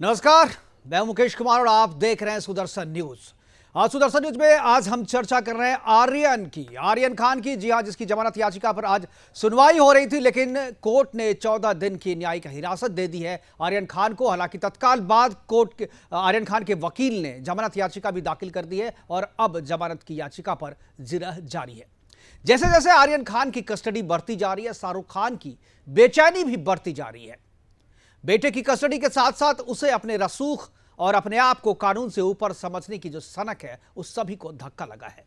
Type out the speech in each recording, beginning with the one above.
नमस्कार, मैं मुकेश कुमार और आप देख रहे हैं सुदर्शन न्यूज। आज सुदर्शन न्यूज में हम चर्चा कर रहे हैं आर्यन खान की। जी हां, जिसकी जमानत याचिका पर आज सुनवाई हो रही थी, लेकिन कोर्ट ने 14 दिन की न्यायिक हिरासत दे दी है आर्यन खान को। हालांकि तत्काल बाद कोर्ट के आर्यन खान के वकील ने जमानत याचिका भी दाखिल कर दी है और अब जमानत की याचिका पर जिरह जारी है। जैसे जैसे आर्यन खान की कस्टडी बढ़ती जा रही है, शाहरुख खान की बेचैनी भी बढ़ती जा रही है। बेटे की कस्टडी के साथ साथ उसे अपने रसूख और अपने आप को कानून से ऊपर समझने की जो सनक है, उस सभी को धक्का लगा है।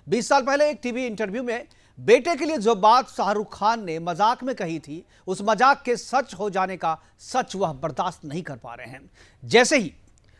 20 साल पहले एक टीवी इंटरव्यू में बेटे के लिए जो बात शाहरुख खान ने मजाक में कही थी, उस मजाक के सच हो जाने का सच वह बर्दाश्त नहीं कर पा रहे हैं। जैसे ही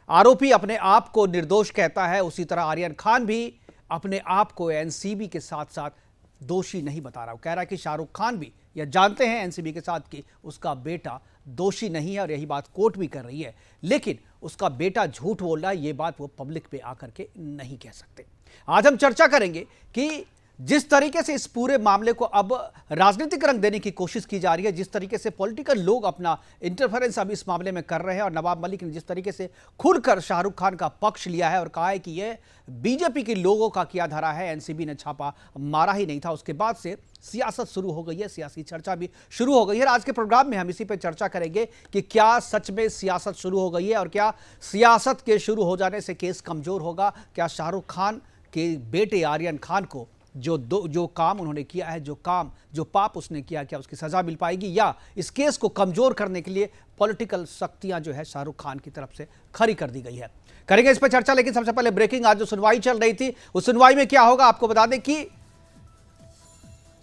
आरोपी अपने आप को निर्दोष कहता है, उसी तरह आर्यन खान भी अपने आप को एनसीबी के साथ साथ दोषी नहीं बता रहा। वो कह रहा है कि शाहरुख खान भी यह जानते हैं एनसीबी के साथ कि उसका बेटा दोषी नहीं है, और यही बात कोर्ट भी कर रही है। लेकिन उसका बेटा झूठ बोल रहा है, यह बात वो पब्लिक पे आकर के नहीं कह सकते। आज हम चर्चा करेंगे कि जिस तरीके से इस पूरे मामले को अब राजनीतिक रंग देने की कोशिश की जा रही है, जिस तरीके से पॉलिटिकल लोग अपना इंटरफेरेंस अब इस मामले में कर रहे हैं, और नवाब मलिक ने जिस तरीके से खुलकर शाहरुख खान का पक्ष लिया है और कहा है कि यह बीजेपी के लोगों का किया धरा है, एनसीबी ने छापा मारा ही नहीं था, उसके बाद से सियासत शुरू हो गई है, सियासी चर्चा भी शुरू हो गई है। आज के प्रोग्राम में हम इसी पे चर्चा करेंगे कि क्या सच में सियासत शुरू हो गई है, और क्या सियासत के शुरू हो जाने से केस कमजोर होगा। क्या शाहरुख खान के बेटे आर्यन खान को जो काम उन्होंने किया है, जो पाप उसने किया, क्या उसकी सजा मिल पाएगी, या इस केस को कमजोर करने के लिए पॉलिटिकल शक्तियां जो है शाहरुख खान की तरफ से खड़ी कर दी गई है। करेंगे इस पर चर्चा। लेकिन सबसे पहले ब्रेकिंग, आज जो सुनवाई चल रही थी, उस सुनवाई में क्या होगा आपको बता दें कि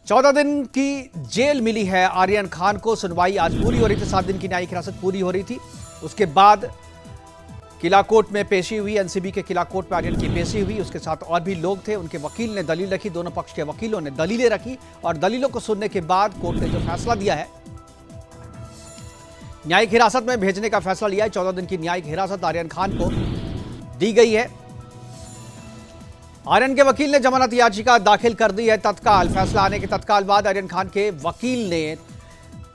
14 दिन की जेल मिली है आर्यन खान को। सुनवाई आज पूरी हो रही थी, 7 दिन की न्यायिक हिरासत पूरी हो रही थी। उसके बाद किला कोर्ट में पेशी हुई, एनसीबी के किला कोर्ट में आर्यन की पेशी हुई। उसके साथ और भी लोग थे, उनके वकील ने दलील रखी, दोनों पक्ष के वकीलों ने दलीलें रखी, और दलीलों को सुनने के बाद कोर्ट ने जो फैसला दिया है, न्यायिक हिरासत में भेजने का फैसला लिया है। 14 दिन की न्यायिक हिरासत आर्यन खान को दी गई है। आर्यन के वकील ने जमानत याचिका दाखिल कर दी है तत्काल। फैसला आने के तत्काल बाद आर्यन खान के वकील ने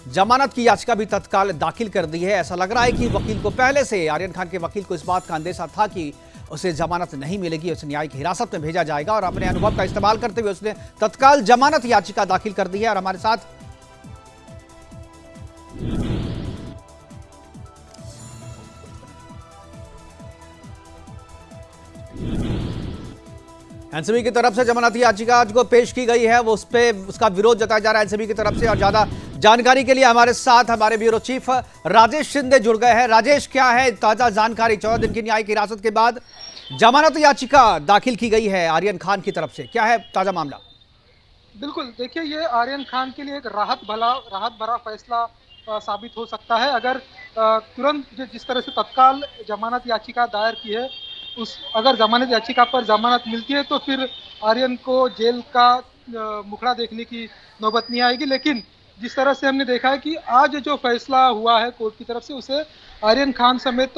जमानत की याचिका भी तत्काल दाखिल कर दी है। ऐसा लग रहा है कि वकील को पहले से, आर्यन खान के वकील को इस बात का अंदेशा था कि उसे जमानत नहीं मिलेगी, उसे न्यायिक हिरासत में भेजा जाएगा, और अपने अनुभव का इस्तेमाल करते हुए उसने तत्काल जमानत याचिका दाखिल कर दी है। और हमारे साथ एनसीबी की तरफ से जमानत याचिका को पेश की गई है, वो उस पे उसका विरोध जताया जा रहा है एनसीबी की तरफ से। और ज्यादा जानकारी के लिए हमारे साथ हमारे ब्यूरो चीफ राजेश शिंदे जुड़ गए हैं। राजेश, क्या है ताजा जानकारी? 14 दिन की न्यायिक हिरासत के बाद जमानत याचिका दाखिल की गई है आर्यन खान की तरफ से, क्या है ताजा मामला? बिल्कुल, देखिए, ये आर्यन खान के लिए एक राहत भरा फैसला साबित हो सकता है अगर तुरंत जिस तरह से तत्काल जमानत याचिका दायर की है, अगर जमानत याचिका पर जमानत मिलती है तो फिर आर्यन को जेल का मुखड़ा देखने की नौबत नहीं आएगी। लेकिन जिस तरह से हमने देखा है कि आज जो फैसला हुआ है कोर्ट की तरफ से, उसे आर्यन खान समेत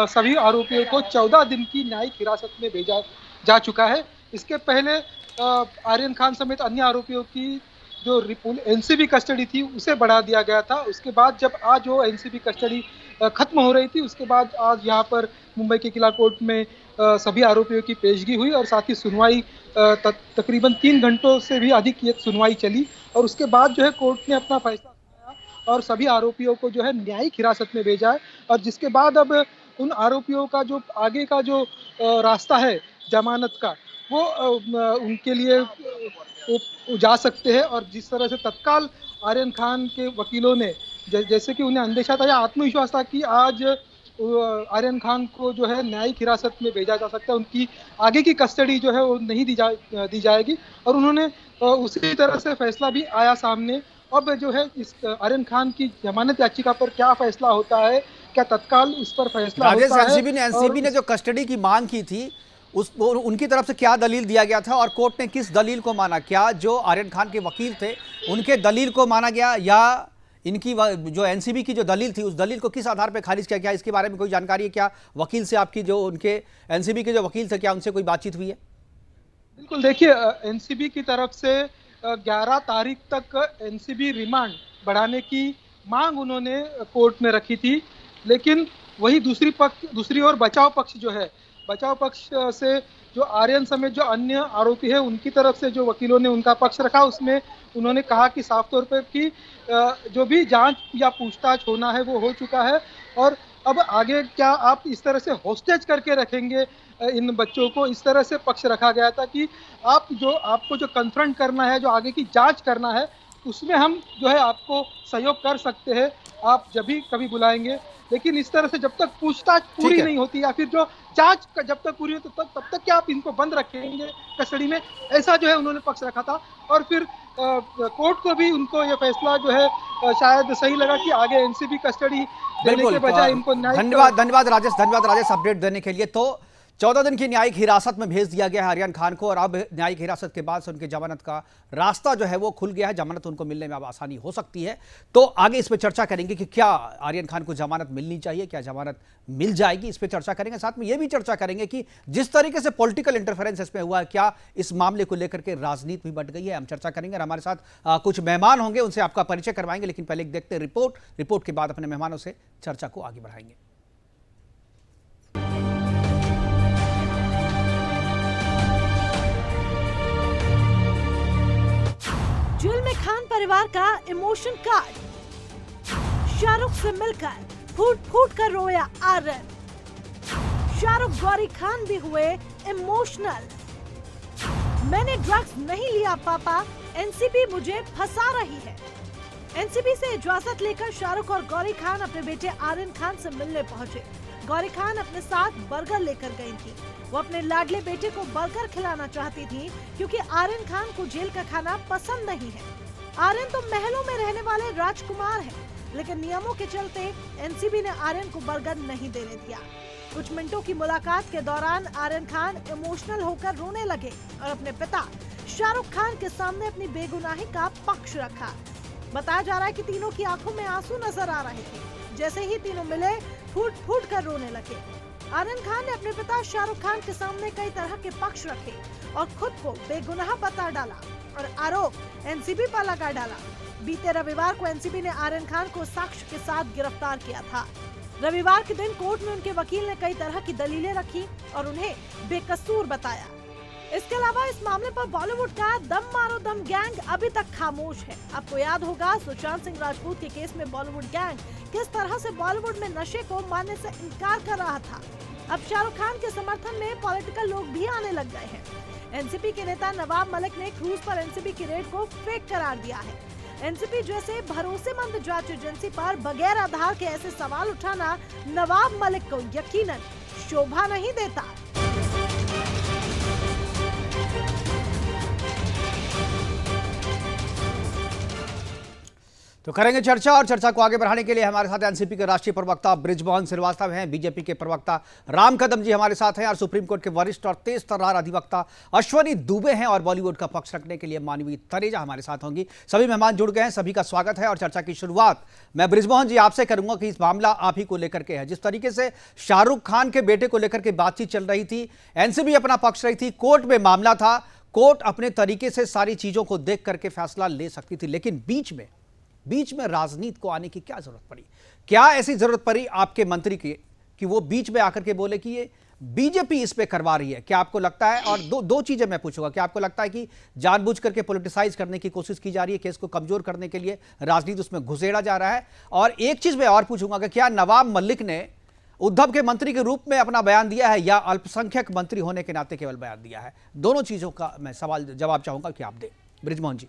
सभी आरोपियों को 14 दिन की न्यायिक हिरासत में भेजा जा चुका है। इसके पहले आर्यन खान समेत अन्य आरोपियों की जो एनसीबी कस्टडी थी उसे बढ़ा दिया गया था। उसके बाद जब आज वो एनसीबी कस्टडी खत्म हो रही थी, उसके बाद आज यहाँ पर मुंबई के किला कोर्ट में सभी आरोपियों की पेशगी हुई, और साथ ही सुनवाई तकरीबन 3 घंटों से भी अधिक ये सुनवाई चली। और उसके बाद जो है कोर्ट ने अपना फैसला सुनाया और सभी आरोपियों को जो है न्यायिक हिरासत में भेजा है। और जिसके बाद अब उन आरोपियों का जो आगे का जो रास्ता है जमानत का, वो उनके लिए जा सकते हैं। और जिस तरह से तत्काल आर्यन खान के वकीलों ने, जैसे कि उन्हें अंदेशा था या आत्मविश्वास था कि आज आर्यन खान को जो है न्यायिक हिरासत में भेजा जा सकता है, उनकी आगे की कस्टडी जो है वो नहीं दी जाएगी, और उन्होंने उसी तरह से फैसला भी आया सामने। अब जो है इस आर्यन खान की जमानत याचिका पर क्या फैसला होता है, क्या तत्काल उस पर फैसला होता है? एनसीबी ने जो कस्टडी की मांग की थी, उनकी तरफ से क्या दलील दिया गया था, और कोर्ट ने किस दलील को माना? क्या जो आर्यन खान के वकील थे उनके दलील को माना गया, या इनकी जो एनसीबी की जो दलील थी उस दलील को किस आधार पर खारिज किया गया? इसके बारे में कोई जानकारी है क्या वकील से आपकी? जो उनके एनसीबी के जो वकील थे, क्या उनसे कोई बातचीत हुई है? बिल्कुल, देखिए, एनसीबी की तरफ से 11 तारीख तक एनसीबी रिमांड बढ़ाने की मांग उन्होंने कोर्ट में रखी थी। लेकिन वही दूसरी ओर बचाव पक्ष जो है, बचाव पक्ष से जो आर्यन समेत जो अन्य आरोपी है उनकी तरफ से जो वकीलों ने उनका पक्ष रखा, उसमें उन्होंने कहा कि साफ तौर पर कि जो भी जांच या पूछताछ होना है वो हो चुका है, और अब आगे क्या आप इस तरह से होस्टेज करके रखेंगे इन बच्चों को, इस तरह से पक्ष रखा गया था कि आपको जो कन्फ्रंट करना है, जो आगे की जांच करना है, उसमें हम जो है आपको सहयोग कर सकते हैं, आप जब भी कभी बुलाएंगे, लेकिन इस तरह से जब तक पूछताछ पूरी नहीं होती या फिर जो जांच जब तक पूरी होती तब तक क्या आप इनको बंद रखेंगे कस्टडी में, ऐसा जो है उन्होंने पक्ष रखा था। और फिर कोर्ट को भी उनको ये फैसला जो है शायद सही लगा कि आगे एनसीबी कस्टडी देने के बजाय इनको धन्यवाद राजेश अपडेट देने के लिए। तो 14 दिन की न्यायिक हिरासत में भेज दिया गया है आर्यन खान को, और अब न्यायिक हिरासत के बाद से उनकी जमानत का रास्ता जो है वो खुल गया है, जमानत उनको मिलने में अब आसानी हो सकती है। तो आगे इस पर चर्चा करेंगे कि क्या आर्यन खान को जमानत मिलनी चाहिए, क्या जमानत मिल जाएगी, इस पर चर्चा करेंगे। साथ में ये भी चर्चा करेंगे कि जिस तरीके से पॉलिटिकल इंटरफेरेंस इसमें हुआ है, क्या इस मामले को लेकर के राजनीति भी बढ़ गई है, हम चर्चा करेंगे। और हमारे साथ कुछ मेहमान होंगे, उनसे आपका परिचय करवाएंगे, लेकिन पहले देखते हैं रिपोर्ट के बाद अपने मेहमानों से चर्चा को आगे बढ़ाएंगे। जेल में खान परिवार का इमोशन कार्ड, शाहरुख से मिलकर फूट फूट कर रोया आर्यन, शाहरुख गौरी खान भी हुए इमोशनल। मैंने ड्रग्स नहीं लिया पापा, एनसीबी मुझे फंसा रही है। एनसीबी से इजाजत लेकर शाहरुख और गौरी खान अपने बेटे आर्यन खान से मिलने पहुंचे। गौरी खान अपने साथ बर्गर लेकर गई थी। वो अपने लाडले बेटे को बर्गर खिलाना चाहती थी क्योंकि आर्यन खान को जेल का खाना पसंद नहीं है। आर्यन तो महलों में रहने वाले राजकुमार हैं, लेकिन नियमों के चलते एनसीबी ने आर्यन को बर्गर नहीं देने दिया। कुछ मिनटों की मुलाकात के दौरान आर्यन खान इमोशनल होकर रोने लगे और अपने पिता शाहरुख खान के सामने अपनी बेगुनाही का पक्ष रखा। बताया जा रहा है कि तीनों की आंखों में आंसू नजर आ रहे थे। जैसे ही तीनों मिले, फूट फूट कर रोने लगे। आर्यन खान ने अपने पिता शाहरुख खान के सामने कई तरह के पक्ष रखे और खुद को बेगुनाह बता डाला और आरोप एनसीबी पर लगा डाला। बीते रविवार को एनसीबी ने आर्यन खान को साक्ष्य के साथ गिरफ्तार किया था। रविवार के दिन कोर्ट में उनके वकील ने कई तरह की दलीलें रखी और उन्हें बेकसूर बताया। इसके अलावा इस मामले पर बॉलीवुड का दम मारो दम गैंग अभी तक खामोश है। आपको याद होगा सुशांत सिंह राजपूत के केस में बॉलीवुड गैंग किस तरह से बॉलीवुड में नशे को मानने से इनकार कर रहा था। अब शाहरुख खान के समर्थन में पॉलिटिकल लोग भी आने लग गए हैं। एनसीपी के नेता नवाब मलिक ने क्रूज पर एनसीबी की रेड को फेक करार दिया है। एनसीपी जैसे भरोसेमंद जांच एजेंसी पर बगैर आधार के ऐसे सवाल उठाना नवाब मलिक को यकीनन शोभा नहीं देता। तो करेंगे चर्चा, और चर्चा को आगे बढ़ाने के लिए हमारे साथ एनसीपी के राष्ट्रीय प्रवक्ता बृजमोहन श्रीवास्तव हैं, बीजेपी के प्रवक्ता राम कदम जी हमारे साथ हैं, और सुप्रीम कोर्ट के वरिष्ठ और तेज तर्रार अधिवक्ता अश्वनी दुबे हैं, और बॉलीवुड का पक्ष रखने के लिए मानवी तनेजा हमारे साथ होंगी। सभी मेहमान जुड़ गए हैं, सभी का स्वागत है। और चर्चा की शुरुआत मैं बृजमोहन जी आपसे करूंगा कि इस मामला आप ही को लेकर के है। जिस तरीके से शाहरुख खान के बेटे को लेकर के बातचीत चल रही थी, एनसीबी अपना पक्ष रही थी, कोर्ट में मामला था, कोर्ट अपने तरीके से सारी चीजों को देख करके फैसला ले सकती थी, लेकिन बीच में राजनीति को आने की क्या जरूरत पड़ी? क्या ऐसी जरूरत पड़ी आपके मंत्री की कि वो बीच में आकर के बोले कि ये बीजेपी इस पे करवा रही है? क्या आपको लगता है, और दो चीजें मैं पूछूंगा, क्या आपको लगता है कि जानबूझ करके पॉलिटिसाइज करने की कोशिश की जा रही है, केस को कमजोर करने के लिए राजनीति उसमें घुसेड़ा जा रहा है? और एक चीज मैं और पूछूंगा कि क्या नवाब मलिक ने उद्धव के मंत्री के रूप में अपना बयान दिया है या अल्पसंख्यक मंत्री होने के नाते केवल बयान दिया है? दोनों चीजों का मैं जवाब चाहूंगा कि आप दें। बृजमोहन जी।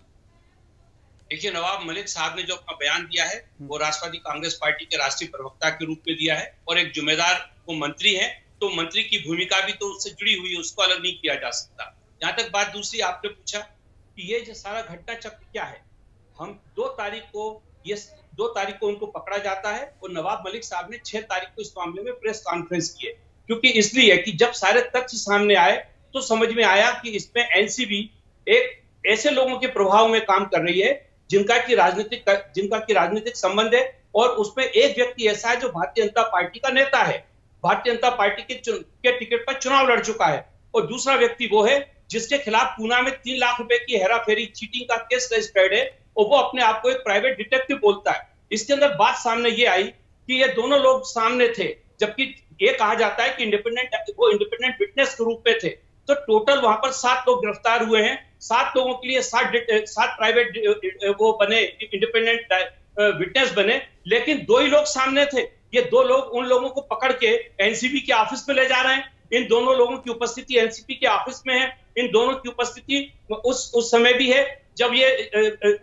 देखिए, नवाब मलिक साहब ने जो अपना बयान दिया है वो राष्ट्रवादी कांग्रेस पार्टी के राष्ट्रीय प्रवक्ता के रूप में दिया है, और एक जिम्मेदार वो मंत्री है, तो मंत्री की भूमिका भी तो उससे जुड़ी हुई है, उसको अलग नहीं किया जा सकता। जहां तक बात दूसरी आपने पूछा कि ये जो सारा घटना चक्र क्या है, हम 2 तारीख को उनको पकड़ा जाता है, और नवाब मलिक साहब ने 6 तारीख को इस मामले में प्रेस कॉन्फ्रेंस की है, क्योंकि इसलिए कि जब सारे तथ्य सामने आए तो समझ में आया कि इसमें एनसीबी एक ऐसे लोगों के प्रभाव में काम कर रही है जिनका की राजनीतिक संबंध है, और उसमें एक व्यक्ति ऐसा है जो भारतीय जनता पार्टी का नेता है, भारतीय जनता पार्टी के टिकट पर चुनाव लड़ चुका है, और दूसरा व्यक्ति वो है जिसके खिलाफ पूना में 3 लाख रुपए की हेराफेरी चीटिंग का केस रजिस्टर्ड है, और वो अपने आप को एक प्राइवेट डिटेक्टिव बोलता है। इसके अंदर बात सामने ये आई कि ये दोनों लोग सामने थे, जबकि ये कहा जाता है कि इंडिपेंडेंट विटनेस के रूप में थे। तो टोटल वहां पर 7 लोग गिरफ्तार हुए हैं। 7 लोगों के लिए 7 प्राइवेट वो बने, इंडिपेंडेंट विटनेस बने, लेकिन 2 ही लोग सामने थे। ये 2 लोग उन लोगों को पकड़ के एनसीबी के ऑफिस में ले जा रहे हैं। इन दोनों लोगों की उपस्थिति एनसीबी के ऑफिस में है। इन दोनों की उपस्थिति उस समय भी है जब ये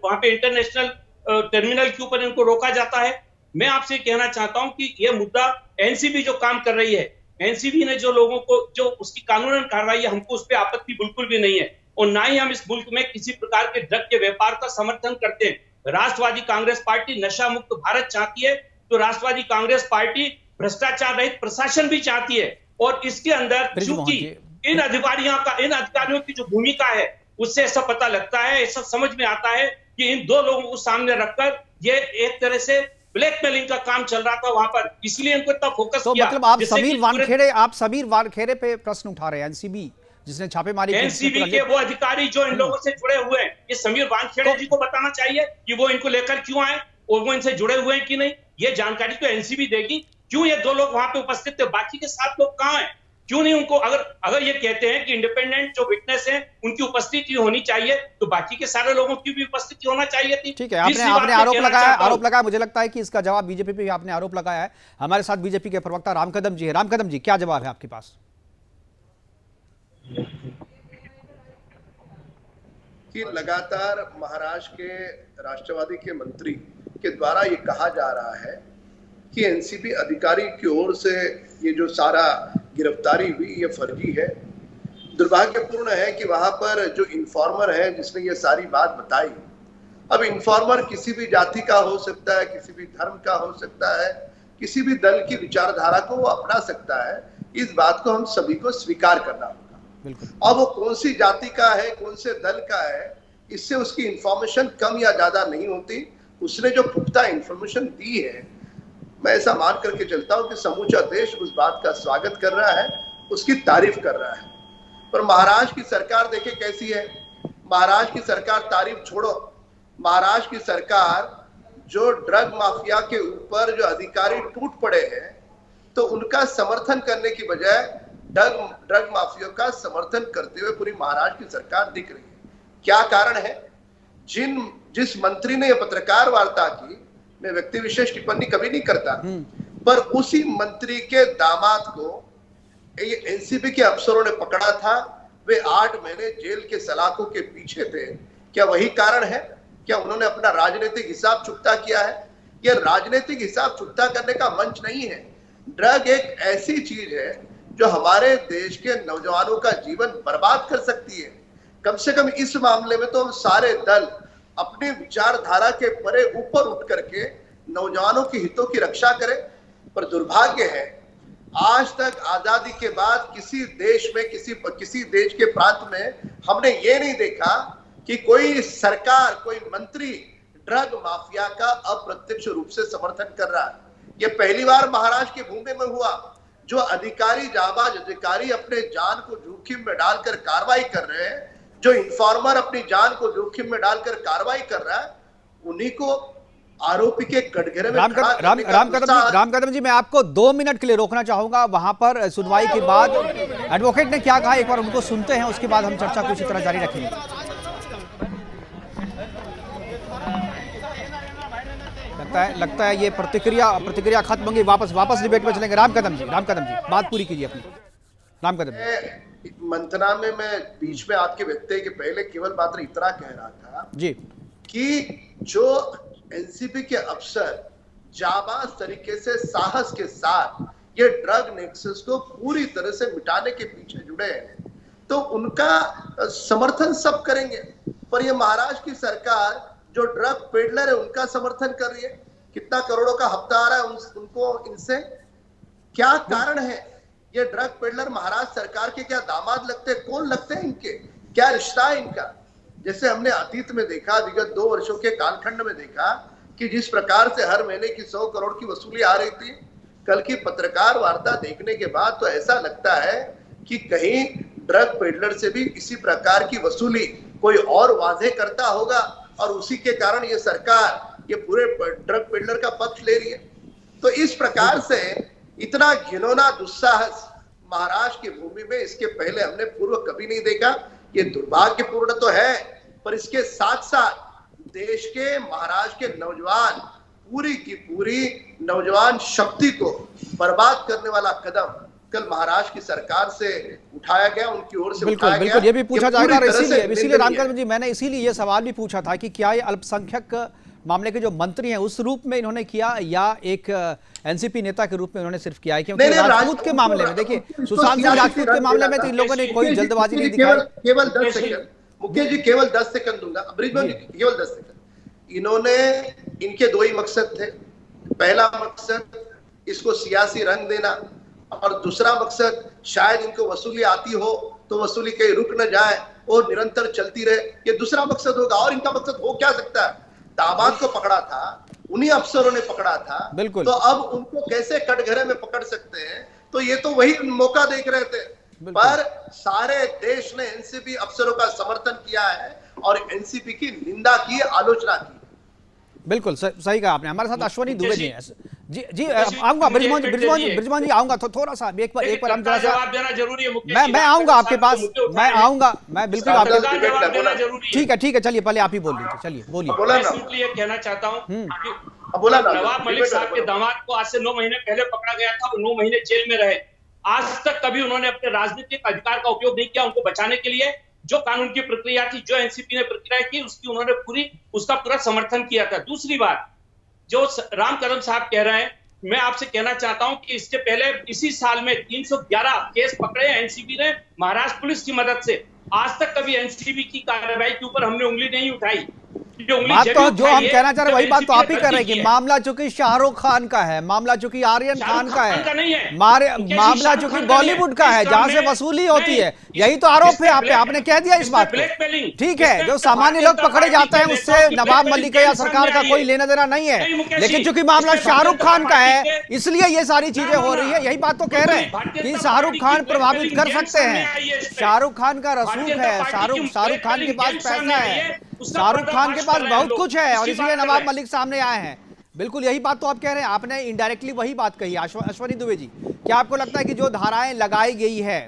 वहां पे इंटरनेशनल टर्मिनल के ऊपर इनको रोका जाता है। मैं आपसे कहना चाहता हूं कि यह मुद्दा एनसीबी जो काम कर रही है, एनसीबी ने जो लोगों को जो उसकी कानूनन कार्रवाई है, हमको उस पर आपत्ति बिल्कुल भी नहीं है, और ना ही हम इस मुल्क में किसी प्रकार के ड्रग के व्यापार का समर्थन करते हैं। राष्ट्रवादी कांग्रेस पार्टी नशा मुक्त भारत चाहती है, तो राष्ट्रवादी कांग्रेस पार्टी भ्रष्टाचार रहित प्रशासन भी चाहती है। और इसके अंदर चूंकि इन अधिकारियों की जो भूमिका है, उससे ऐसा पता लगता है, ऐसा समझ में आता है कि इन 2 लोगों को सामने रखकर ये एक तरह से ब्लैकमेलिंग का काम चल रहा था वहां पर, इसलिए इनको इतना फोकस तो किया। मतलब आप समीर वानखेड़े पे प्रश्न उठा रहे हैं, एनसीबी जिसने छापेमारी की, एनसीबी के वो अधिकारी जो इन लोगों से जुड़े हुए हैं, ये समीर वानखेड़े जी को बताना चाहिए कि वो इनको लेकर क्यों आए और वो इनसे जुड़े हुए हैं कि नहीं। ये जानकारी तो एनसीबी देगी। क्यों ये 2 लोग वहां पे उपस्थित थे, बाकी के 7 लोग कहां हैं? क्यों नहीं उनको, अगर ये कहते हैं कि इंडिपेंडेंट जो विटनेस है उनकी उपस्थिति होनी चाहिए, तो बाकी के सारे लोगों की भी उपस्थिति होना चाहिए थी। ठीक है, आपने आरोप लगाया। मुझे लगता है कि इसका जवाब बीजेपी पे आपने आरोप लगाया है। हमारे साथ बीजेपी के प्रवक्ता राम कदम जी है। राम कदम जी, क्या जवाब है आपके पास? कि लगातार महाराष्ट्र के राष्ट्रवादी के मंत्री के द्वारा ये कहा जा रहा है कि एनसीबी अधिकारी की ओर से ये जो सारा गिरफ्तारी हुई ये फर्जी है। दुर्भाग्यपूर्ण है कि वहां पर जो इन्फॉर्मर है जिसने ये सारी बात बताई, अब इन्फॉर्मर किसी भी जाति का हो सकता है, किसी भी धर्म का हो सकता है, किसी भी दल की विचारधारा को वो अपना सकता है। इस बात को हम सभी को स्वीकार करना होगा। अब वो कौन सी जाति का है, कौन से दल का है, इससे उसकी इंफॉर्मेशन कम या ज्यादा नहीं होती। उसने जो पुख्ता इंफॉर्मेशन दी है, मैं ऐसा मान करके चलता हूं कि समूचा देश उस बात का स्वागत कर रहा है, उसकी तारीफ कर रहा है। पर महाराष्ट्र की सरकार देखे कैसी है। महाराष्ट्र की सरकार तारीफ छोड़ो, महाराष्ट्र की सरकार जो ड्रग माफिया के ऊपर जो अधिकारी टूट पड़े हैं, तो उनका समर्थन करने की बजाय ड्रग माफिया का समर्थन करते हुए पूरी महाराष्ट्र की सरकार दिख रही है। क्या कारण है? जिस मंत्री ने यह पत्रकार वार्ता की, मैं व्यक्ति विशेष टिप्पणी कभी नहीं करता, पर उसी मंत्री के दामाद को ये एनसीबी के अफसरों ने पकड़ा था। वे 8 महीने जेल के सलाखों के पीछे थे। क्या वही कारण है? क्या उन्होंने अपना राजनीतिक हिसाब चुकता किया है? यह राजनीतिक हिसाब चुकता करने का मंच नहीं है। ड्रग एक ऐसी चीज है जो हमारे देश के नौजवानों का जीवन बर्बाद कर सकती है। कम से कम इस मामले में तो हम सारे दल अपनी विचारधारा के परे ऊपर उठ करके नौजवानों के हितों की रक्षा करें। पर दुर्भाग्य है, आज तक आजादी के बाद किसी देश में, किसी देश के प्रांत में हमने ये नहीं देखा कि कोई सरकार, कोई मंत्री ड्रग माफिया का अप्रत्यक्ष रूप से समर्थन कर रहा है। ये पहली बार महाराष्ट्र की भूमि में हुआ। जो अधिकारी, जाबाज अधिकारी अपने जान को जोखिम में डालकर कार्रवाई कर रहे हैं, जो इन्फॉर्मर अपनी जान को जोखिम में डालकर कार्रवाई कर रहा है, उन्हीं को आरोपी के कटघरे में राम कदम जी, मैं आपको 2 मिनट के लिए रोकना चाहूंगा। वहां पर सुनवाई के बाद एडवोकेट ने क्या कहा, एक बार उनको सुनते हैं, उसके बाद हम चर्चा को इसी तरह जारी रखेंगे। लगता है ये प्रतिक्रिया खत्म होंगी। वापस डिबेट में चलेंगे। राम कदम जी बात पूरी कीजिए अपनी। राम कदम जी, मंथना में मैं बीच में आपके व्यक्ति के पहले केवल मात्र इतना कह रहा था जी कि जो एनसीबी के अफसर जाबाज तरीके से साहस के साथ ये ड्रग नेक्सस को पूरी तरह से मिटाने के पीछे जुड़े हैं, तो उनका समर्थन सब करेंगे। पर ये महाराष्ट्र की सरकार जो ड्रग पेडलर है उनका समर्थन कर रही है। कितना करोड़ों का हफ्ता आ रहा है उनको इनसे। क्या कारण है? ये ड्रग पेडलर महाराष्ट्र सरकार के क्या दामाद लगते हैं? कौन लगते हैं इनके? क्या रिश्ता है इनका? जैसे हमने अतीत में देखा, विगत 2 वर्षों के कालखंड में देखा कि जिस प्रकार से हर महीने की 100 करोड़ की वसूली आ रही थी, कल की पत्रकार वार्ता देखने के बाद तो ऐसा लगता है कि कहीं ड्रग पेडलर से भी इसी प्रकार की वसूली कोई और वादे करता होगा और उसी के कारण ये सरकार ये पूरे ड्रग पेडलर का पक्ष ले रही है। तो इस प्रकार से इतना घिनौना दुस्साहस महाराष्ट्र की भूमि में इसके पहले हमने पूर्व कभी नहीं देखा। ये दुर्भाग्यपूर्ण तो है, पर इसके साथ साथ देश के महाराष्ट्र के नौजवान पूरी की पूरी नौजवान शक्ति को बर्बाद करने वाला कदम कल महाराष्ट्र की सरकार से उठाया गया, उनकी ओर से उठाया बिल्कुल गया। ये भी पूछा जाएगा, और इसीलिए निंदनीय रामकांत जी मैंने इसीलिए ये सवाल भी पूछा था कि क्या ये अल्पसंख्यक मामले के जो मंत्री हैं उस रूप में इन्होंने किया या एक एनसीपी नेता के रूप में इन्होंने सिर्फ किया है? क्योंकि राजपूत के मामले में देखिए, सुशांत सिंह राजपूत के मामले में तो इन लोगों ने कोई जल्दबाजी नहीं दिखाई। केवल 10 सेकंड मुकेश जी, केवल 10 सेकंड दूंगा, ब्रिजमोहन जी केवल 10 सेकंड। इन्होंने, इनके दो ही मकसद थे। पहला मकसद इसको सियासी रंग देना, और दूसरा मकसद शायद इनको वसूली आती हो तो वसूली कहीं रुक न जाए और निरंतर चलती रहे, ये दूसरा मकसद होगा। और इनका मकसद हो क्या सकता है? दामाद को पकड़ा था, उन्हीं अफसरों ने पकड़ा था, बिल्कुल। तो अब उनको कैसे कटघरे में पकड़ सकते हैं? तो ये तो वही मौका देख रहे थे, पर सारे देश ने एनसीपी अफसरों का समर्थन किया है और एनसीपी की निंदा की, आलोचना की। बिल्कुल सही कहा आपने। हमारे साथ अश्वनी दुबे जी हैं। जी आऊंगा ब्रिजमोहन जी आऊंगा, तो थोड़ा सा एक बार हम जरा जवाब देना जरूरी है। मैं आऊंगा आपके पास, मैं आऊंगा, मैं बिल्कुल आपका जवाब देना जरूरी है। ठीक है, चलिए पहले आप ही बोल लीजिए, चलिए बोलिए। मैं सिंपली ये कहना चाहता हूँ कि नवाब मलिक साहब के दामाद को आज से 9 महीने पहले पकड़ा गया था, वो 9 महीने जेल में रहे। आज तक कभी उन्होंने अपने राजनीतिक अधिकार का उपयोग नहीं किया उनको बचाने के लिए। जो कानून की प्रक्रिया थी, जो एनसीपी ने प्रक्रिया की, उसकी उन्होंने उसका पूरा समर्थन किया था। दूसरी बात, जो राम कदम साहब कह रहे हैं, मैं आपसे कहना चाहता हूं कि इसके पहले इसी साल में 311 केस पकड़े हैं एनसीबी ने महाराष्ट्र पुलिस की मदद से। आज तक कभी एनसीबी की कार्रवाई के ऊपर हमने उंगली नहीं उठाई। बात तो जो हम कहना चाह रहे वही बात तो आप ही कर रहे हैं कि मामला चूंकि शाहरुख खान का है, मामला चूंकि आर्यन खान का है, मामला चूंकि बॉलीवुड का है, जहां से वसूली होती है, यही तो आरोप है आप पे। आपने कह दिया इस बात को। ठीक है, जो सामान्य लोग पकड़े जाते हैं उससे नवाब मलिक या सरकार का कोई लेना देना नहीं है, लेकिन चूंकि मामला शाहरुख खान का है इसलिए ये सारी चीजें हो रही है। यही बात तो कह रहे हैं कि शाहरुख खान प्रभावित कर सकते हैं। शाहरुख खान का रसूख है, शाहरुख खान के पास पैसा है, शाहरुख खान के पास बहुत कुछ है, और इसलिए नवाब मलिक सामने आए हैं। बिल्कुल यही बात तो आप कह रहे हैं। आपने इनडायरेक्टली वही बात कही। अश्वनी दुबे जी, क्या आपको लगता है कि जो धाराएं लगाई गई है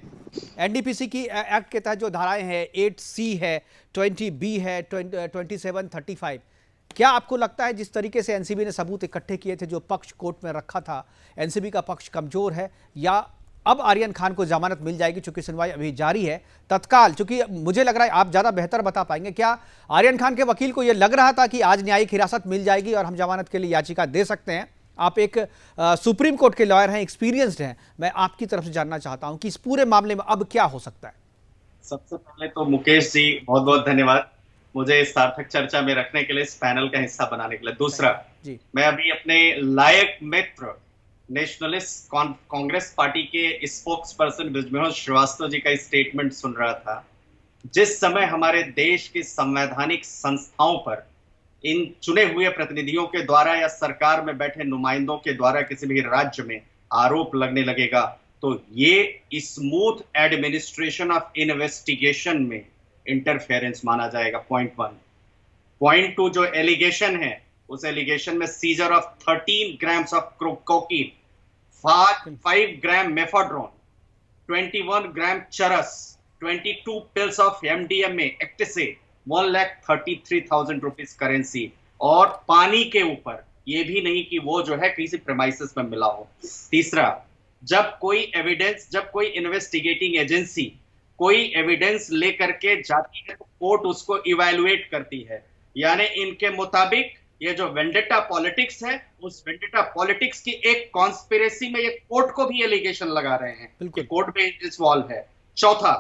एनडीपीसी की एक्ट के तहत, जो धाराएं हैं 8C है, 20B है, 2735, क्या आपको लगता है जिस तरीके से एनसीबी ने सबूत इकट्ठे किए थे, जो पक्ष कोर्ट में रखा था, एनसीबी का पक्ष कमजोर है, या अब आर्यन खान को जमानत मिल जाएगी चूंकि सुनवाई अभी जारी है तत्काल? चूंकि मुझे लग रहा है आप ज्यादा बेहतर बता पाएंगे, क्या आर्यन खान के वकील को यह लग रहा था कि आज न्यायिक हिरासत मिल जाएगी और हम जमानत के लिए याचिका दे सकते हैं? आप एक सुप्रीम कोर्ट के लॉयर हैं, एक्सपीरियंस्ड हैं, मैं आपकी तरफ से जानना चाहता हूं कि इस पूरे मामले में अब क्या हो सकता है? सबसे पहले तो मुकेश जी बहुत बहुत धन्यवाद मुझे इस सार्थक चर्चा में रखने के लिए, इस पैनल का हिस्सा बनाने के लिए। दूसरा, मैं अभी अपने लायक मित्र नेशनलिस्ट कांग्रेस पार्टी के स्पोक्स पर्सन ब्रिजमोहन श्रीवास्तव जी का स्टेटमेंट सुन रहा था। जिस समय हमारे देश की संवैधानिक संस्थाओं पर इन चुने हुए प्रतिनिधियों के द्वारा या सरकार में बैठे नुमाइंदों के द्वारा किसी भी राज्य में आरोप लगने लगेगा, तो ये स्मूथ एडमिनिस्ट्रेशन ऑफ इन्वेस्टिगेशन में इंटरफेरेंस माना जाएगा। पॉइंट 1। पॉइंट 2, जो एलिगेशन है, उस एलिगेशन में scissor of 13 grams of cocaine, 5 ग्राम मेफाड्रोन, 21 ग्राम चरस, 22 pills of MDMA, एक्टिसे, 1,33,000 rupees currency, और पानी के ऊपर ये भी नहीं कि वो जो है किसी प्रेमाइसिस में मिला हो। तीसरा, जब कोई एविडेंस, जब कोई इन्वेस्टिगेटिंग एजेंसी कोई एविडेंस लेकर के जाती है तो कोर्ट उसको इवैल्यूएट करती है। यानी इनके मुताबिक ये जो वेंडेटा पॉलिटिक्स है, उस वेंडेटा पॉलिटिक्स की एक कॉन्स्पिरेसी में ये कोर्ट को भी एलिगेशन लगा रहे हैं कि कोर्ट में इन्वॉल्व है। चौथा,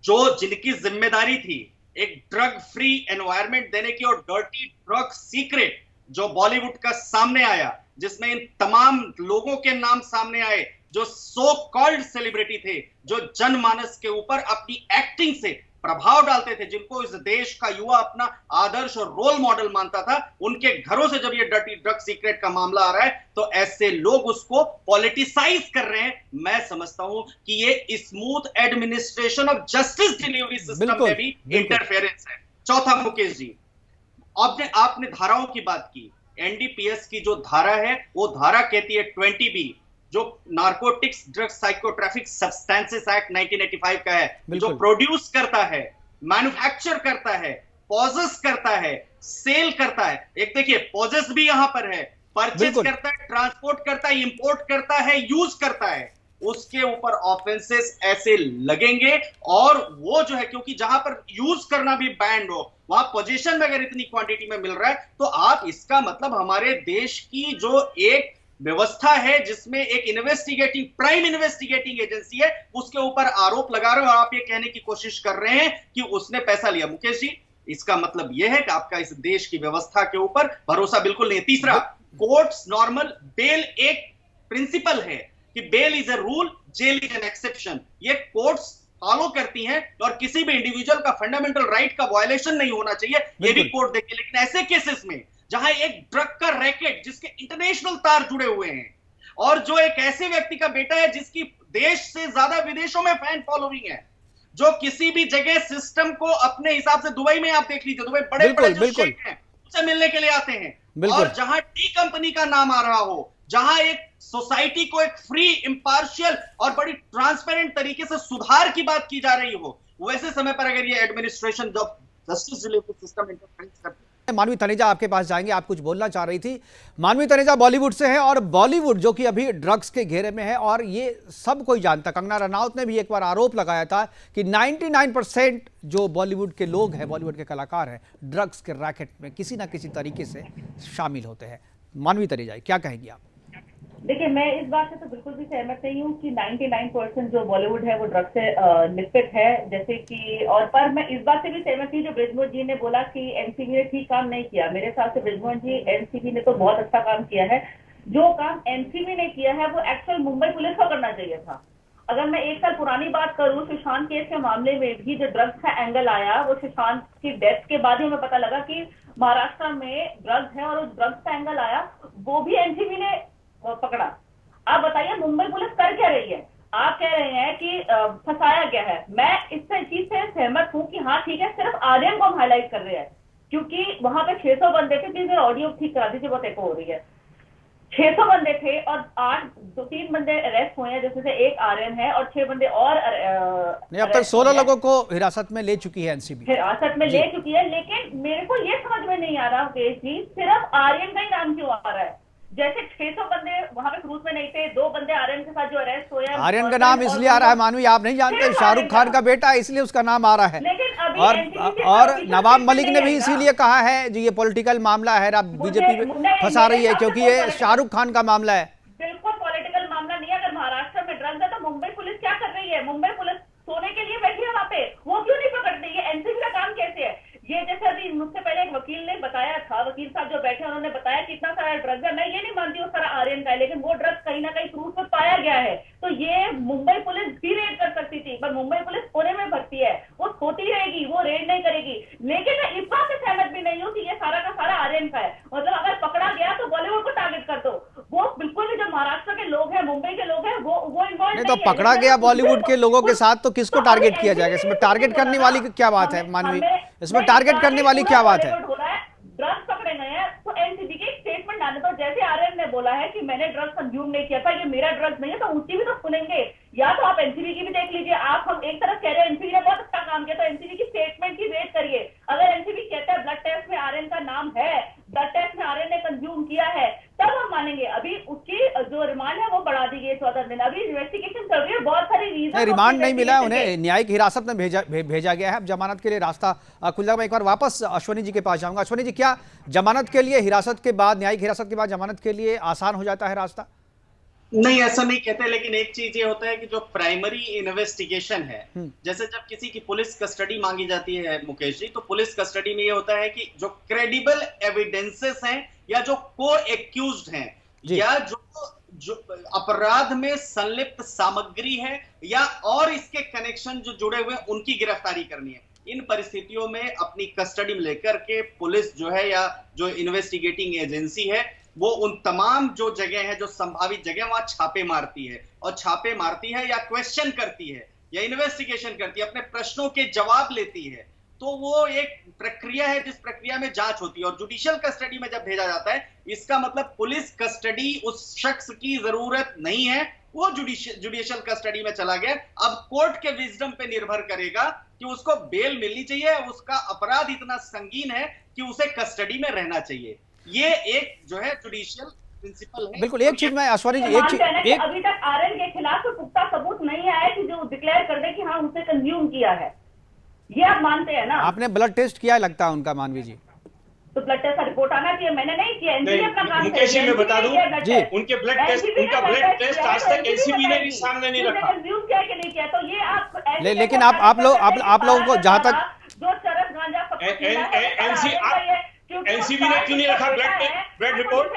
जो जिनकी जिम्मेदारी थी एक ड्रग फ्री एनवायरनमेंट देने की, और डर्टी ड्रग सीक्रेट जो बॉलीवुड का सामने आया, जिसमें इन तमाम लोगों के नाम सामने आए जो सो कॉल्ड सेलिब्रिटी थे, जो जनमानस के ऊपर अपनी एक्टिंग से प्रभाव डालते थे, जिनको इस देश का युवा अपना आदर्श और रोल मॉडल मानता था, उनके घरों से जब ये डर्टी ड्रग सीक्रेट का मामला आ रहा है तो ऐसे लोग उसको पॉलिटिसाइज कर रहे हैं। मैं समझता हूं कि ये smooth administration of justice delivery system में भी इंटरफेरेंस है। चौथा, मुकेश जी, आपने धाराओं की बात की। एनडीपीएस की जो धारा है वो धारा कहती है 20B, जो नार्कोटिक्स ड्रग्स साइकोट्रैफिक सब्सटेंसेस एक्ट 1985 का है, जो प्रोड्यूस करता है, मैन्युफैक्चर करता है, पॉजेस करता है, सेल करता है। एक देखिए पॉजेस भी यहां पर है, परचेज करता है, ट्रांसपोर्ट करता है, इंपोर्ट करता है, यूज करता है, उसके ऊपर ऑफेंसेस ऐसे लगेंगे। और वो जो है, क्योंकि जहां पर यूज करना भी बैंड हो, वहां पोजीशन में अगर इतनी क्वांटिटी में मिल रहा है, तो आप इसका मतलब हमारे देश की जो एक व्यवस्था है जिसमें एक प्राइम इन्वेस्टिगेटिंग एजेंसी है, उसके ऊपर आरोप लगा रहे हो और आप ये कहने की कोशिश कर रहे हैं कि उसने पैसा लिया। मुकेश जी, इसका मतलब यह है कि आपका इस देश की व्यवस्था के ऊपर भरोसा बिल्कुल नहीं। तीसरा, कोर्ट्स नॉर्मल बेल एक प्रिंसिपल है कि bail is a rule, jail is an exception. ये कोर्ट्स फॉलो करती हैं और किसी भी इंडिविजुअल का फंडामेंटल राइट का वायलेशन नहीं होना चाहिए, ये भी कोर्ट देखे। लेकिन ऐसे केसेस में जहां एक ड्रग का रैकेट जिसके इंटरनेशनल तार जुड़े हुए हैं, और जो एक ऐसे व्यक्ति का बेटा है जिसकी देश से ज्यादा विदेशों में फैन फॉलोइंग है, जो किसी भी जगह सिस्टम को अपने हिसाब से, दुबई में आप देख लीजिए, दुबई बड़े बड़े जो शेख हैं उससे मिलने के लिए आते हैं, और जहां टी कंपनी का नाम आ रहा हो, जहां एक सोसाइटी को एक फ्री, इंपार्शियल और बड़ी ट्रांसपेरेंट तरीके से सुधार की बात की जा रही हो, वैसे समय पर अगर ये एडमिनिस्ट्रेशन जब जस्टिस रिलेटेड सिस्टम इंटरफेरेंस करते। मानवी तनेजा आपके पास जाएंगे, आप कुछ बोलना चाह रही थी। मानवी तनेजा बॉलीवुड से है, और बॉलीवुड जो कि अभी ड्रग्स के घेरे में है, और ये सब कोई जानता। कंगना रनौत ने भी एक बार आरोप लगाया था कि 99% जो बॉलीवुड के लोग हैं, बॉलीवुड के कलाकार हैं, ड्रग्स के रैकेट में किसी ना किसी तरीके से शामिल होते हैं। मानवी तनेजा, क्या कहेंगी आप? देखिए, मैं इस बात से तो बिल्कुल भी सहमत नहीं हूँ कि 99% जो बॉलीवुड है वो ड्रग्स से लिप्त है, जैसे कि, और पर मैं इस बात से भी सहमत थी जो बृजमोहन जी ने बोला कि एनसीबी ने ठीक काम नहीं किया। मेरे हिसाब से बृजमोहन जी, एनसीबी ने तो बहुत अच्छा काम किया है। जो काम एनसीबी ने किया है वो एक्चुअल मुंबई पुलिस को करना चाहिए था। अगर मैं 1 साल पुरानी बात करूं, सुशांत केस के मामले में भी जो ड्रग्स का एंगल आया, वो सुशांत की डेथ के बाद ही हमें पता लगा कि महाराष्ट्र में ड्रग्स है, और उस ड्रग्स का एंगल आया, वो भी एनसीबी ने पकड़ा। आप बताइए मुंबई पुलिस कर क्या रही है? आप कह रहे हैं कि फंसाया गया है। मैं इस चीज से सहमत हूं कि हाँ ठीक है, सिर्फ आर्यन को हम हाईलाइट कर रहे हैं, क्योंकि वहां पे 600 बंदे थे। प्लीज ऑडियो ठीक करा दीजिए, बहुत एको हो रही है। 600 बंदे थे और 3 बंदे अरेस्ट हुए हैं, जिसमें से एक आर्यन है और 6 बंदे और नहीं, अब तक 16 लोगों को हिरासत में ले चुकी है एनसीबी, हिरासत में ले चुकी है। लेकिन मेरे को ये समझ में नहीं आ रहा जी, सिर्फ आर्यन का ही नाम क्यों आ रहा है? जैसे 600 बंदे वहां पे क्रूज में नहीं थे, 2 बंदे आर्यन के साथ जो अरेस्ट हुए हैं। आर्यन का नाम इसलिए आ रहा है मानवी, आप नहीं जानते, शाहरुख खान का बेटा है, इसलिए उसका नाम आ रहा है। और नवाब मलिक ने भी इसीलिए कहा है जो ये पॉलिटिकल मामला है, अब बीजेपी फंसा रही है, क्योंकि ये शाहरुख खान का मामला है। बिल्कुल पॉलिटिकल मामला नहीं है। अगर महाराष्ट्र में ड्रग्स है तो मुंबई पुलिस क्या कर रही है? मुंबई पुलिस सोने के लिए बैठी है वहां पे, वो क्यों नहीं पकड़ रही है? एनसीबी का काम कैसे है ये? जैसे अभी मुझसे पहले एक वकील ने बताया था, वकील साहब जो बैठे उन्होंने बताया कि इतना सारा ड्रग्स है। मैं ये नहीं मानती वो सारा आर्यन का है, लेकिन वो ड्रग्स कहीं ना कहीं प्रूफ में पाया गया है, तो ये मुंबई पुलिस भी रेड कर सकती थी, पर मुंबई पुलिस पुणे में भर्ती है, वो सोती रहेगी, वो रेड नहीं करेगी। लेकिन मैं इस बात से सहमत भी नहीं हूँ कि ये सारा का सारा आर्यन का है। मतलब अगर पकड़ा गया तो बॉलीवुड को टारगेट कर दो, वो बिल्कुल भी जो महाराष्ट्र के लोग हैं, मुंबई के लोग हैं, वो इन्वॉल्व नहीं तो पकड़ा गया बॉलीवुड के लोगों के साथ, तो किसको टारगेट किया जाएगा? इसमें टारगेट करने वाली क्या बात है मानवी? इसमें टारगेट करने वाली क्या बात है? ड्रग्स पकड़े गए हैं तो एनसीबी के स्टेटमेंट डालने दो। जैसे आर्यन ने बोला है कि मैंने ड्रग्स कंज्यूम नहीं किया था, ये मेरा ड्रग्स नहीं है, तो उसकी भी तो सुनेंगे। या तो आप एनसीबी की भी देख लीजिए। आप हम एक तरफ कह रहे हैं एनसीबी ने बहुत अच्छा काम किया, तो एनसीबी की स्टेटमेंट की वेट करिए। अगर एनसीबी कहता है ब्लड टेस्ट में आर्यन का नाम है, ब्लड टेस्ट में आर्यन ने कंज्यूम किया है, तब हम मानेंगे। अभी उसकी जो रिमांड है वो बढ़ा दी गई 14 दिन। अभी इन्वेस्टिगेशन चल रही है, बहुत सारी रीजन। रिमांड नहीं मिला, उन्हें न्यायिक हिरासत में भेजा गया है। अब जमानत के लिए रास्ता खुल जाएगा। एक बार वापस अश्वनी जी के पास जाऊंगा। अश्वनी जी, क्या जमानत के लिए हिरासत के बाद, न्यायिक हिरासत के बाद जमानत के लिए आसान हो जाता है रास्ता? नहीं, ऐसा नहीं कहते, लेकिन एक चीज ये होता है कि जो प्राइमरी इन्वेस्टिगेशन है, जैसे जब किसी की पुलिस कस्टडी मांगी जाती है मुकेश जी, तो पुलिस कस्टडी में ये होता है कि जो क्रेडिबल एविडेंसेस हैं, या जो को एक्यूज्ड हैं, या जो अपराध में संलिप्त सामग्री है, या और इसके कनेक्शन जो जुड़े हुए, उनकी गिरफ्तारी करनी है। इन परिस्थितियों में अपनी कस्टडी में लेकर के पुलिस जो है, या जो इन्वेस्टिगेटिंग एजेंसी है, वो उन तमाम जो जगह है, जो संभावित जगह, वहां छापे मारती है, और छापे मारती है या क्वेश्चन करती है या इन्वेस्टिगेशन करती है, अपने प्रश्नों के जवाब लेती है। तो वो एक प्रक्रिया है जिस प्रक्रिया में जांच होती है, और जुडिशियल कस्टडी में जब भेजा जाता है इसका मतलब पुलिस कस्टडी उस शख्स की जरूरत नहीं है, वो जुडिशियल कस्टडी में चला गया। अब कोर्ट के विजडम पे निर्भर करेगा कि उसको बेल मिलनी चाहिए, उसका अपराध इतना संगीन है कि उसे कस्टडी में रहना चाहिए। ये एक जो है जुडिशियल प्रिंसिपल है। बिल्कुल, एक चीज मैं अश्वनी जी एक अभी तक आर्यन के खिलाफ कोई पुख्ता सबूत नहीं आया कि जो डिक्लेयर कर दे कि हाँ उसने कंज्यूम किया है, ये आप मानते हैं ना? आपने ब्लड टेस्ट किया लगता है उनका, मानवी जी? तो ब्लड टेस्ट का रिपोर्ट आना चाहिए, मैंने नहीं किया। एनसीबी अपना काम मुकेश जी मैं बता दूं जी, उनके ब्लड टेस्ट, उनका ब्लड टेस्ट आज तक एनसीबी ने भी सामने नहीं रखा। कंज्यूम किया कि नहीं किया, तो ये आप लेकिन आप लोगों को जहां तक जो चरस गांजा एनसीबी ने क्यों नहीं रखा ब्लड रिपोर्ट?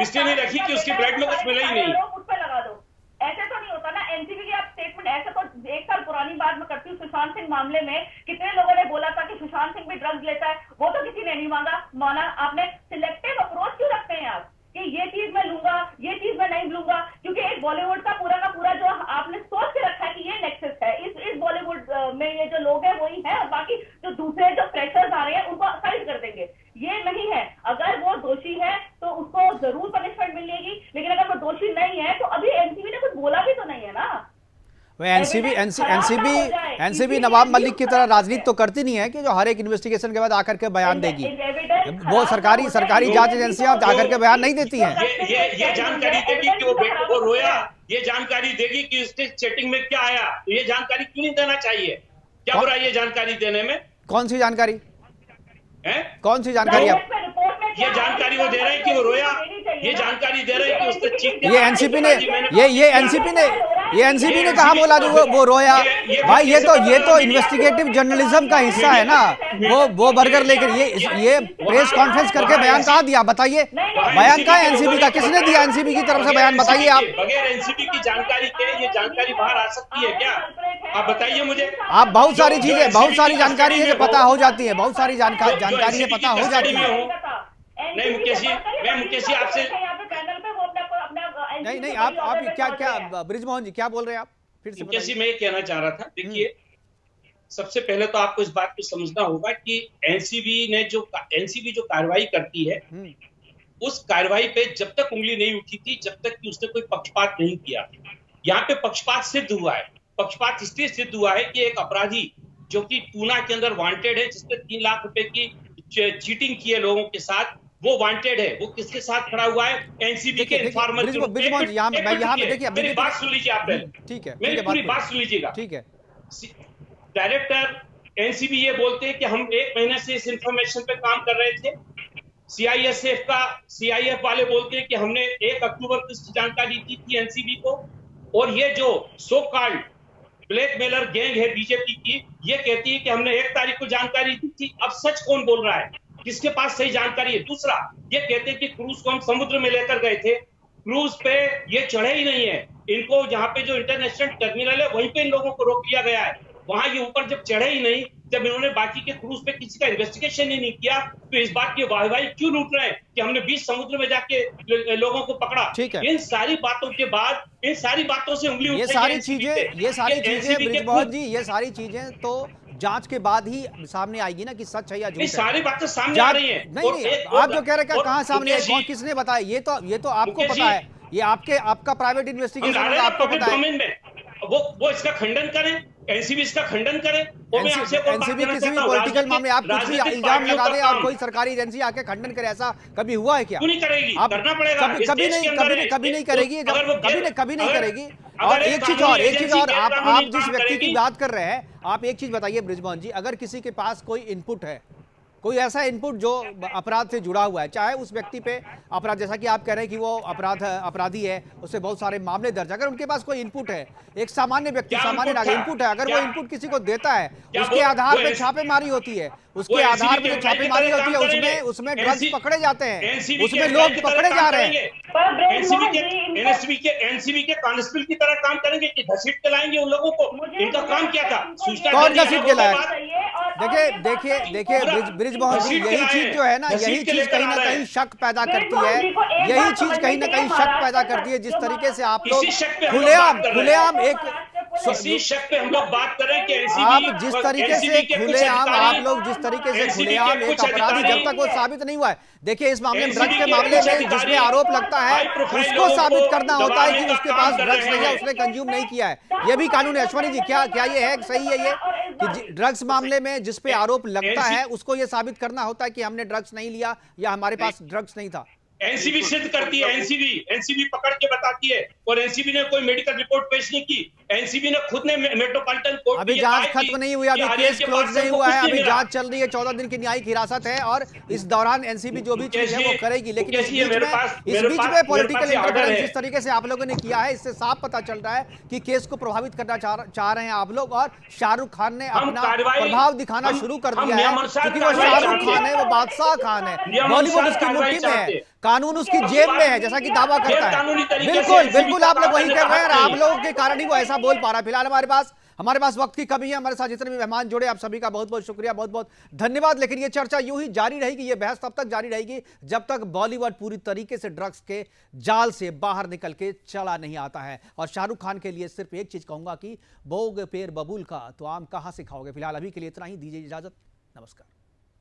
इसलिए नहीं रखी कि उसके ब्लड में कुछ मिला ही नहीं। उस पर लगा दो, ऐसे तो नहीं होता ना। एनसीबी की आप स्टेटमेंट, ऐसे तो 1 साल पुरानी बात मैं करती हूँ, सुशांत सिंह मामले में कितने लोगों ने बोला था कि सुशांत सिंह भी ड्रग्स लेता है, वो तो किसी ने नहीं माना। आपने सिलेक्टिव अप्रोच क्यों रखते हैं आप कि ये चीज मैं लूंगा, ये चीज मैं नहीं लूंगा? क्योंकि एक बॉलीवुड का पूरा जो आपने सोच के रखा है कि ये नेक्सस है, इस बॉलीवुड में ये जो लोग हैं वही है, और बाकी जो दूसरे जो फ्रेशर्स आ रहे हैं उनको साइड कर देंगे। ये नहीं है। अगर वो दोषी है तो उसको जरूर पनिशमेंट मिलेगी, लेकिन अगर वो दोषी नहीं है तो अभी एनसीबी ने कुछ बोला भी तो नहीं है ना। एनसीबी नवाब मलिक की तरह राजनीति तो करती नहीं है कि जो हर एक इन्वेस्टिगेशन के बाद आकर के बयान देगी। वो सरकारी जांच एजेंसियां आकर के बयान नहीं देती हैं। ये जानकारी देगी कि वो रोया, ये जानकारी देगी कि उसके चैटिंग में क्या आया, तो ये जानकारी क्यों नहीं देना चाहिए? क्या बुरा ये जानकारी देने में? कौन सी जानकारी है? कौन सी जानकारी? ये जानकारी वो दे रहे हैं कि वो रोया, ये जानकारी दे रहे हैं कि उसने चीख ये एनसीपी ने कहा बोला जो वो रोया? भाई ये तो इन्वेस्टिगेटिव जर्नलिज्म का हिस्सा है ना। वो बर्गर लेकर ये प्रेस कॉन्फ्रेंस करके बयान कहाँ दिया बताइए? बयान कहाँ है एनसीबी का? किसने दिया एनसीबी की तरफ से बयान? बताइए आप। बगैर एनसीबी की जानकारी के ये जानकारी बाहर आ सकती है क्या? आप बताइए मुझे। आप बहुत सारी चीजें, बहुत सारी जानकारी है जो पता हो जाती है, बहुत सारी जानकारी है पता हो जाती है। नहीं मुकेश जी, मैं मुकेश जी आपसे नहीं आप क्या ब्रिजमोहन जी क्या बोल रहे हैं आप? फिर से मुकेश जी मैं ये कहना चाह रहा था, देखिए सबसे पहले तो आपको इस बात को समझना होगा कि एनसीबी जो कार्रवाई करती है उस कार्रवाई पे जब तक उंगली नहीं उठी थी, जब तक कि उसने कोई पक्षपात नहीं किया। यहाँ पे पक्षपात सिद्ध हुआ है। पक्षपात इसलिए सिद्ध हुआ है कि एक अपराधी जो कि पूना के अंदर वांटेड है, जिसने 3 लाख रुपए की चीटिंग की है लोगों के साथ, वो वांटेड है। वो किसके साथ खड़ा हुआ है? एनसीबी के इन्फॉर्मर। मेरी बात सुन लीजिए आप पहले, ठीक है, मेरी पूरी बात सुन लीजिएगा। ठीक है। डायरेक्टर एनसीबी ये बोलते हैं कि हम 1 महीने से इस इंफॉर्मेशन पे काम कर रहे थे। सीआईएफ वाले बोलते हैं कि हमने 1 अक्टूबर को इसकी जानकारी दी थी एनसीबी को, और ये जो सो कॉल्ड ब्लैकमेलर गैंग है बीजेपी की, ये कहती है कि हमने 1 तारीख को जानकारी दी थी। अब सच कौन बोल रहा है? किसके पास सही जानकारी है? दूसरा, ये कहते हैं कि क्रूज को हम समुद्र में लेकर गए थे, क्रूज पे ये चढ़े ही नहीं है। इनको यहाँ पे जो इंटरनेशनल टर्मिनल है वहीं पे इन लोगों को रोक लिया गया है। वहां ये ऊपर जब चढ़े ही नहीं, जब इन्होंने बाकी के क्रूज पे किसी का इन्वेस्टिगेशन ही नहीं किया, तो इस बात की वाहवाही क्यों लूट रहे हैं कि हमने 20 समुद्र में जाके लोगों को पकड़ा? ठीक है। इन सारी बातों के बाद, इन सारी बातों से उंगली ये सारी चीजें ब्रिजमोहन जी, ये सारी चीजें तो जांच के बाद ही सामने आएगी ना कि सच है या झूठ है। सारी बातें सामने आ रही हैं। नहीं, आप जो कह रहे हैं कहाँ सामने है, कौन किसने बताया? ये तो आपको पता है, ये आपका प्राइवेट इन्वेस्टिगेशन है, आपको पता है। वो इसका खंडन करें, एनसीबी इसका खंडन करे। एनसीबी किसी भी पॉलिटिकल मामले आप कुछ भी इल्जाम लगा दे और कोई सरकारी एजेंसी आके खंडन करे, ऐसा कभी हुआ है क्या? नहीं करेगी, करना पड़ेगा। कभी नहीं करेगी, कभी नहीं करेगी। और एक चीज और आप जिस व्यक्ति की बात कर रहे हैं, आप एक चीज बताइए ब्रिजमोहन जी, अगर किसी के पास कोई इनपुट है, कोई ऐसा इनपुट जो अपराध से जुड़ा हुआ है, चाहे उस व्यक्ति पे अपराध, जैसा कि आप कह रहे हैं कि वो अपराधी है, उससे बहुत सारे मामले दर्ज, अगर उनके पास कोई इनपुट है, एक सामान्य व्यक्ति, सामान्य नागरिक इनपुट है, अगर वो इनपुट किसी को देता है, उसके आधार पर छापेमारी होती है, उसके आधार पर छापेमारी होती है, उसमें ड्रग्स पकड़े जाते हैं, उसमें लोग पकड़े जा रहे हैं। एनसीबी के कांस्टेबल की तरह काम करेंगे कि घसीट के लाएंगे उन लोगों को? इनका काम क्या था? कौन घसीट के लाएगा? देखिए ब्रिजमोहन जी, यही चीज जो है ना, यही चीज कहीं ना कहीं शक पैदा करती है, यही चीज कहीं ना कहीं शक पैदा करती है। जिस तरीके से आप लोग खुलेआम एक इसी शक पे हम लोग बात कर रहे हैं कि आप जिस तरीके से खुलेआम, आप लोग जिस तरीके से खुलेआम एक अपराधी, जब तक वो साबित नहीं हुआ है, देखिए इस मामले में ड्रग्स के मामले में जिसमें आरोप लगता है उसको साबित करना होता है कि उसके पास ड्रग्स नहीं है, उसने कंज्यूम नहीं किया है। ये भी कानून है। अश्वनी जी, क्या ये है, सही है ये कि ड्रग्स मामले में जिस पे आरोप लगता है उसको ये साबित करना होता है कि हमने ड्रग्स नहीं लिया या हमारे पास ड्रग्स नहीं था? एनसीबी सिद्ध करती है, एनसीबी पकड़ के बताती है, और एनसीबी ने कोई मेडिकल रिपोर्ट पेश नहीं की। एनसीबी ने खुद ने मेट्रोपॉलिटन कोर्ट, अभी जांच खत्म नहीं हुई, अभी केस क्लोज नहीं हुआ है, अभी जांच चल रही है, 14 दिन की न्यायिक हिरासत है और इस दौरान एनसीबी जो भी चीज है वो करेगी। लेकिन इस बीच में पॉलिटिकल इंटरफेरेंस जिस तरीके से आप लोगों ने किया है, इससे साफ पता चल रहा है कि केस को प्रभावित करना चाह रहे हैं आप लोग, और शाहरुख खान ने अपना प्रभाव दिखाना शुरू कर दिया है, क्योंकि वो शाहरुख खान है, वो बादशाह खान है, बॉलीवुड उसकी मुट्ठी में है, कानून उसकी जेब में है, जैसा कि दावा करता है। बिल्कुल आप लोग वही कर रहे हैं, आप लोगों के कारण ही वो ऐसा बोल पा रहा है। फिलहाल हमारे पास वक्त की कमी है। हमारे साथ जितने भी मेहमान जुड़े, आप सभी का बहुत बहुत शुक्रिया, बहुत बहुत धन्यवाद। लेकिन ये चर्चा यूं ही जारी रहेगी, ये बहस तब तक जारी रहेगी जब तक बॉलीवुड पूरी तरीके से ड्रग्स के जाल से बाहर निकल के चला नहीं आता है। और शाहरुख खान के लिए सिर्फ एक चीज कहूंगा कि बोग पेड़ बबूल का तो आम कहां से खाओगे। फिलहाल अभी के लिए इतना ही, दीजिए इजाजत, नमस्कार।